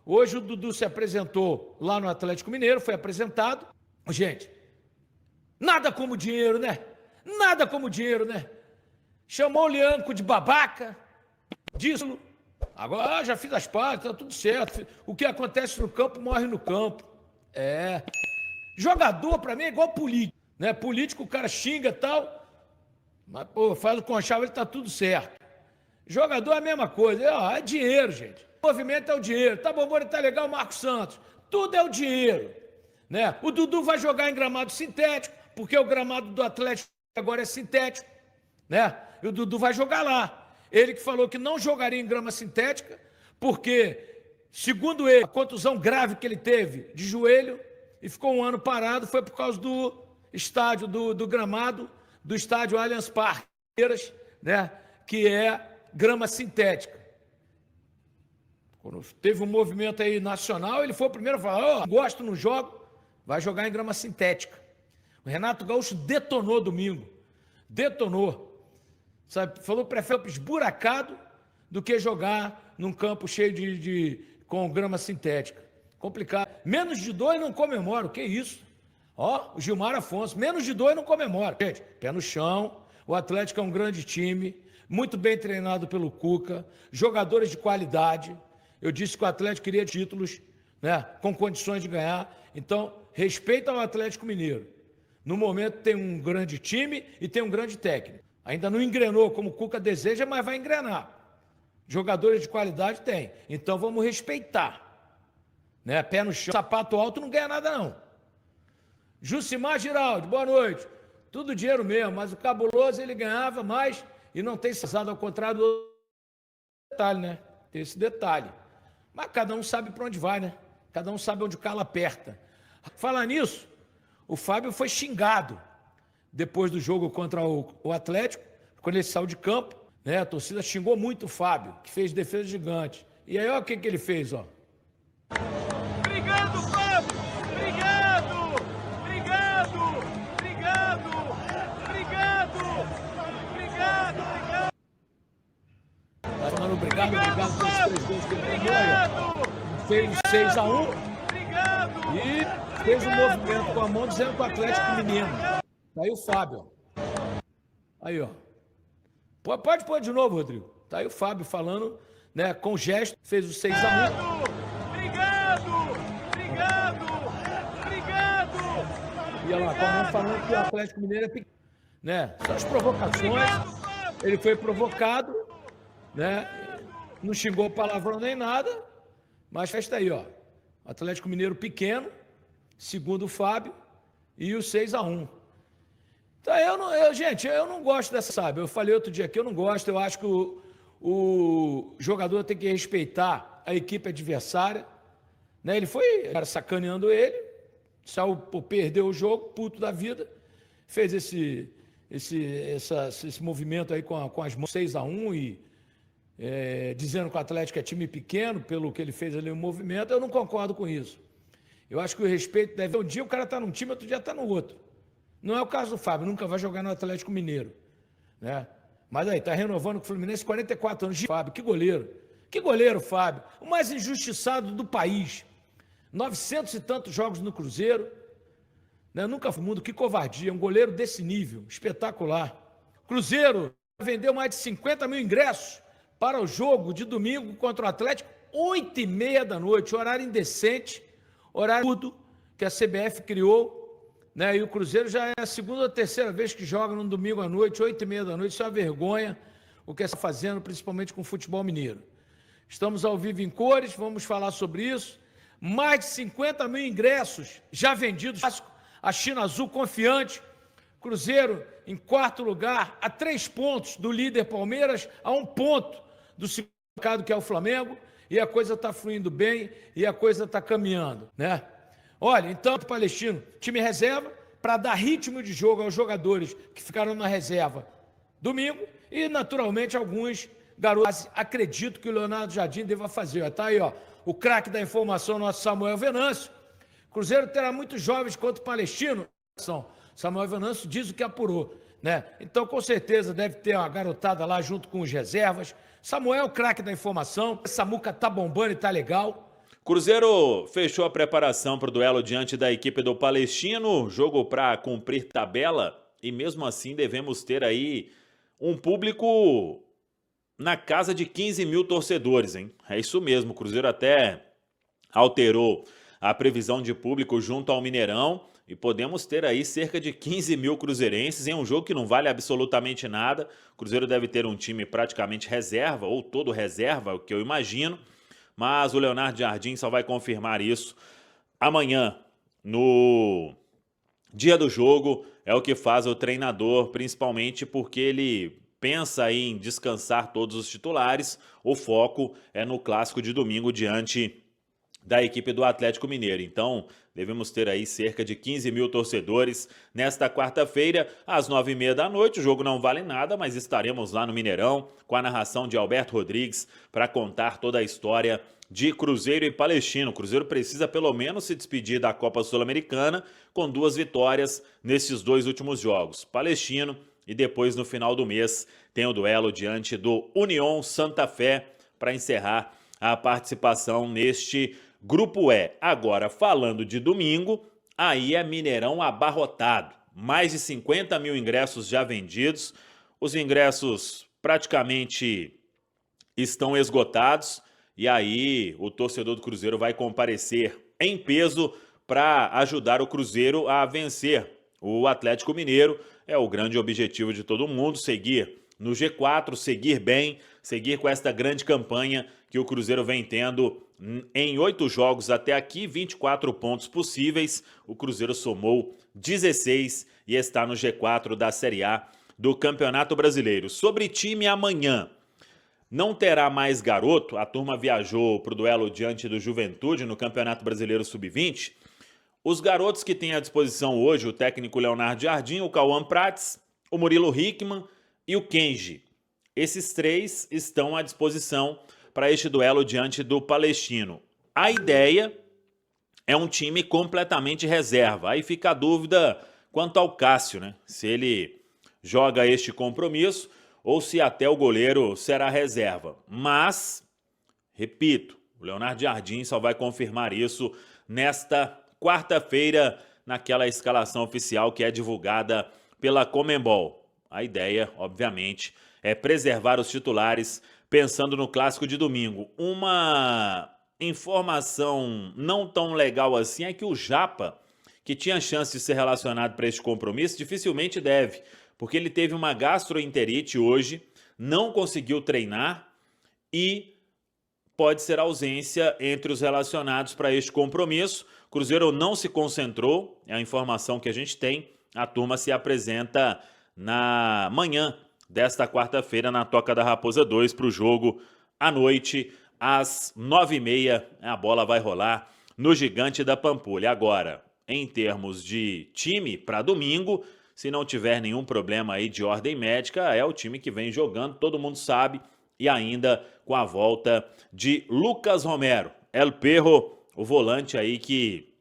Hoje o Dudu se apresentou lá no Atlético Mineiro, foi apresentado. Gente, nada como dinheiro, né? Nada como dinheiro, né? Chamou o Lianco de babaca, disso. Agora já fiz as partes, tá tudo certo. O que acontece no campo, morre no campo. É. Jogador, pra mim, é igual político. Né? Político, o cara xinga e tal. Mas, pô, faz o conchavo, ele tá tudo certo. Jogador é a mesma coisa. É dinheiro, gente. O movimento é o dinheiro. Tá bom, tá legal, Marcos Santos. Tudo é o dinheiro. Né? O Dudu vai jogar em gramado sintético, porque o gramado do Atlético agora é sintético. Né? E o Dudu vai jogar lá. Ele que falou que não jogaria em grama sintética, porque, segundo ele, a contusão grave que ele teve de joelho e ficou um ano parado foi por causa do estádio, do gramado, do estádio Allianz Parque, né? Que é grama sintética. Quando teve um movimento aí nacional, ele foi o primeiro a falar: gosto, não jogo, vai jogar em grama sintética. O Renato Gaúcho detonou domingo. Detonou. Sabe, falou que prefere esburacado do que jogar num campo cheio com grama sintética. Complicado. Menos de 2 não comemora. O que é isso? Ó, o Gilmar Afonso. Menos de 2 não comemora. Gente, pé no chão. O Atlético é um grande time, muito bem treinado pelo Cuca, jogadores de qualidade. Eu disse que o Atlético queria títulos, né, com condições de ganhar. Então, respeita o Atlético Mineiro. No momento tem um grande time e tem um grande técnico. Ainda não engrenou como o Cuca deseja, mas vai engrenar. Jogadores de qualidade tem. Então vamos respeitar. Né? Pé no chão, sapato alto não ganha nada não. Jucimar Giraldi, boa noite. Tudo dinheiro mesmo, mas o cabuloso ele ganhava mais e não tem cesado, ao contrário do detalhe, né? Tem esse detalhe. Mas cada um sabe para onde vai, né? Cada um sabe onde o calo aperta. Falar nisso, o Fábio foi xingado depois do jogo contra o Atlético, quando ele saiu de campo, né? A torcida xingou muito o Fábio, que fez defesa gigante. E aí, olha o que ele fez, ó. Obrigado, Fábio! Obrigado! Obrigado! Obrigado! Obrigado! Obrigado! Tá falando obrigado pelos 3 gols que ele tomou aí, ó. Fez 6-1 e fez um movimento com a mão dizendo que o Atlético é menino. Tá aí o Fábio. Aí, ó. Pode pôr de novo, Rodrigo. Tá aí o Fábio falando, né, com gesto, fez o 6-1. Obrigado! Obrigado! Obrigado! E olha lá, com a mão falando que o Atlético Mineiro é pequeno. Né? Só as provocações. Ele foi provocado, né? Não xingou palavrão nem nada, mas festa aí, ó. Atlético Mineiro pequeno, segundo o Fábio, e o 6-1. Então, gente, eu não gosto dessa, sabe? Eu falei outro dia que eu não gosto, eu acho que o jogador tem que respeitar a equipe adversária, né? Ele foi, cara, sacaneando ele, saiu, perdeu o jogo, puto da vida, fez esse movimento aí com as mãos 6-1 e dizendo que o Atlético é time pequeno, pelo que ele fez ali no movimento. Eu não concordo com isso. Eu acho que o respeito deve... Um dia o cara está num time, outro dia está no outro. Não é o caso do Fábio, nunca vai jogar no Atlético Mineiro. Né? Mas aí, está renovando com o Fluminense, 44 anos de Fábio. Que goleiro. Que goleiro, Fábio. O mais injustiçado do país. 900 e tantos jogos no Cruzeiro. Né? Nunca foi mundo, que covardia. Um goleiro desse nível, espetacular. Cruzeiro vendeu mais de 50 mil ingressos para o jogo de domingo contra o Atlético, 8h30 da noite, horário indecente, horário tudo que a CBF criou, né? E o Cruzeiro já é a segunda ou terceira vez que joga no domingo à noite, 8h30 da noite. Isso é uma vergonha o que está fazendo, principalmente com o futebol mineiro. Estamos ao vivo em cores, vamos falar sobre isso. Mais de 50 mil ingressos já vendidos. A China Azul confiante. Cruzeiro em 4º lugar, a 3 pontos do líder Palmeiras, a 1 ponto do segundo colocado, que é o Flamengo, e a coisa está fluindo bem e a coisa está caminhando, né? Olha, então, o Palestino, time reserva, para dar ritmo de jogo aos jogadores que ficaram na reserva domingo, e naturalmente alguns garotos, acredito que o Leonardo Jardim deva fazer. Está aí, ó, o craque da informação, nosso Samuel Venâncio. Cruzeiro terá muitos jovens contra o Palestino. Samuel Venâncio diz o que apurou, né? Então, com certeza, deve ter uma garotada lá junto com os reservas. Samuel, craque da informação. Samuca tá bombando e tá legal. Cruzeiro fechou a preparação para o duelo diante da equipe do Palestino, jogo para cumprir tabela, e mesmo assim devemos ter aí um público na casa de 15 mil torcedores, hein? É isso mesmo, o Cruzeiro até alterou a previsão de público junto ao Mineirão e podemos ter aí cerca de 15 mil cruzeirenses em um jogo que não vale absolutamente nada. O Cruzeiro deve ter um time praticamente reserva, ou todo reserva, o que eu imagino, mas o Leonardo Jardim só vai confirmar isso amanhã, no dia do jogo. É o que faz o treinador, principalmente porque ele pensa em descansar todos os titulares. O foco é no clássico de domingo diante da equipe do Atlético Mineiro. Então, devemos ter aí cerca de 15 mil torcedores nesta quarta-feira, às 9h30 da noite. O jogo não vale nada, mas estaremos lá no Mineirão com a narração de Alberto Rodrigues para contar toda a história de Cruzeiro e Palestino. O Cruzeiro precisa pelo menos se despedir da Copa Sul-Americana com 2 vitórias nesses 2 últimos jogos. Palestino, e depois no final do mês tem o duelo diante do União Santa Fé para encerrar a participação neste Grupo E. Agora, falando de domingo, aí é Mineirão abarrotado. Mais de 50 mil ingressos já vendidos. Os ingressos praticamente estão esgotados. E aí o torcedor do Cruzeiro vai comparecer em peso para ajudar o Cruzeiro a vencer o Atlético Mineiro. É o grande objetivo de todo mundo, seguir no G4, seguir bem, seguir com esta grande campanha que o Cruzeiro vem tendo em 8 jogos até aqui, 24 pontos possíveis. O Cruzeiro somou 16 e está no G4 da Série A do Campeonato Brasileiro. Sobre time amanhã, não terá mais garoto. A turma viajou para o duelo diante do Juventude no Campeonato Brasileiro Sub-20. Os garotos que tem à disposição hoje, o técnico Leonardo Jardim, o Cauã Prates, o Murilo Hickman e o Kenji. Esses 3 estão à disposição para este duelo diante do Palestino. A ideia é um time completamente reserva. Aí fica a dúvida quanto ao Cássio, né? Se ele joga este compromisso ou se até o goleiro será reserva. Mas, repito, o Leonardo Jardim só vai confirmar isso nesta quarta-feira, naquela escalação oficial que é divulgada pela Conmebol. A ideia, obviamente, é preservar os titulares pensando no clássico de domingo. Uma informação não tão legal assim é que o Japa, que tinha chance de ser relacionado para este compromisso, dificilmente deve, porque ele teve uma gastroenterite hoje, não conseguiu treinar e pode ser ausência entre os relacionados para este compromisso. Cruzeiro não se concentrou, é a informação que a gente tem. A turma se apresenta na manhã desta quarta-feira na Toca da Raposa 2 para o jogo à noite, às 9h30. A bola vai rolar no Gigante da Pampulha. Agora, em termos de time para domingo, se não tiver nenhum problema aí de ordem médica, é o time que vem jogando, todo mundo sabe, e ainda com a volta de Lucas Romero, El Perro, o volante aí que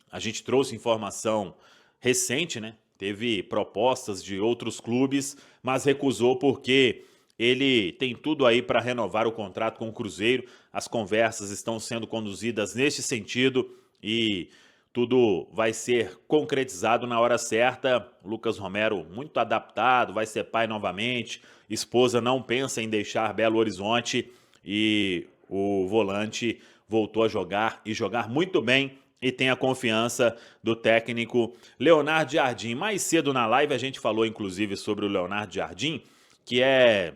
a gente trouxe informação recente, né? Teve propostas de outros clubes, mas recusou porque ele tem tudo aí para renovar o contrato com o Cruzeiro. As conversas estão sendo conduzidas neste sentido e tudo vai ser concretizado na hora certa. O Lucas Romero muito adaptado, vai ser pai novamente. Esposa não pensa em deixar Belo Horizonte e o volante voltou a jogar e jogar muito bem e tem a confiança do técnico Leonardo Jardim. Mais cedo na live a gente falou inclusive sobre o Leonardo Jardim, que é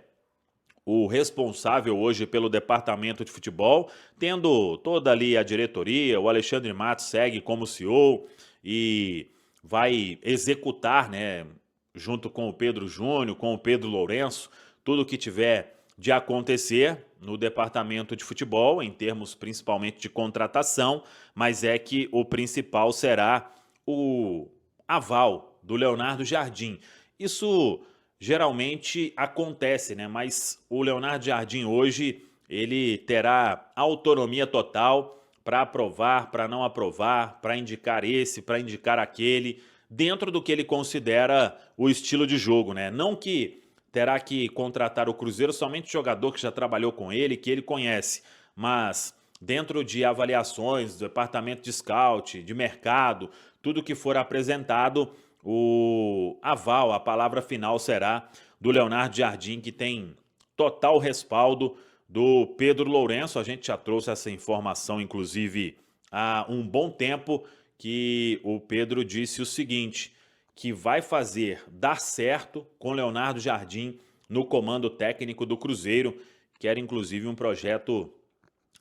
o responsável hoje pelo departamento de futebol, tendo toda ali a diretoria. O Alexandre Matos segue como CEO e vai executar, né, junto com o Pedro Júnior, com o Pedro Lourenço, tudo que tiver de acontecer no departamento de futebol, em termos principalmente de contratação, mas é que o principal será o aval do Leonardo Jardim. Isso geralmente acontece, né? Mas o Leonardo Jardim hoje, ele terá autonomia total para aprovar, para não aprovar, para indicar esse, para indicar aquele, dentro do que ele considera o estilo de jogo, né? Não que terá que contratar o Cruzeiro somente jogador que já trabalhou com ele, que ele conhece, mas dentro de avaliações do departamento de scout, de mercado, tudo que for apresentado, o aval, a palavra final será do Leonardo Jardim, que tem total respaldo do Pedro Lourenço. A gente já trouxe essa informação, inclusive, há um bom tempo, que o Pedro disse o seguinte, que vai fazer dar certo com Leonardo Jardim no comando técnico do Cruzeiro, que era inclusive um projeto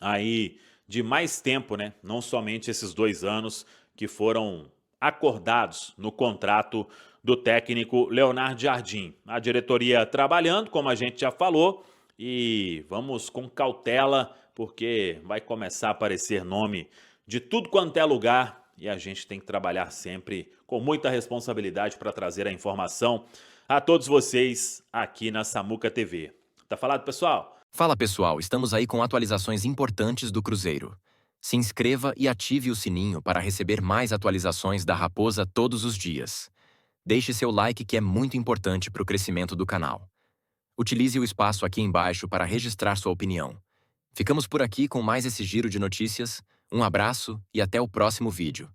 aí de mais tempo, né? Não somente esses 2 anos que foram acordados no contrato do técnico Leonardo Jardim. A diretoria trabalhando, como a gente já falou, e vamos com cautela, porque vai começar a aparecer nome de tudo quanto é lugar, e a gente tem que trabalhar sempre com muita responsabilidade para trazer a informação a todos vocês aqui na Samuca TV. Tá falado, pessoal? Fala pessoal, estamos aí com atualizações importantes do Cruzeiro. Se inscreva e ative o sininho para receber mais atualizações da Raposa todos os dias. Deixe seu like, que é muito importante para o crescimento do canal. Utilize o espaço aqui embaixo para registrar sua opinião. Ficamos por aqui com mais esse giro de notícias. Um abraço e até o próximo vídeo.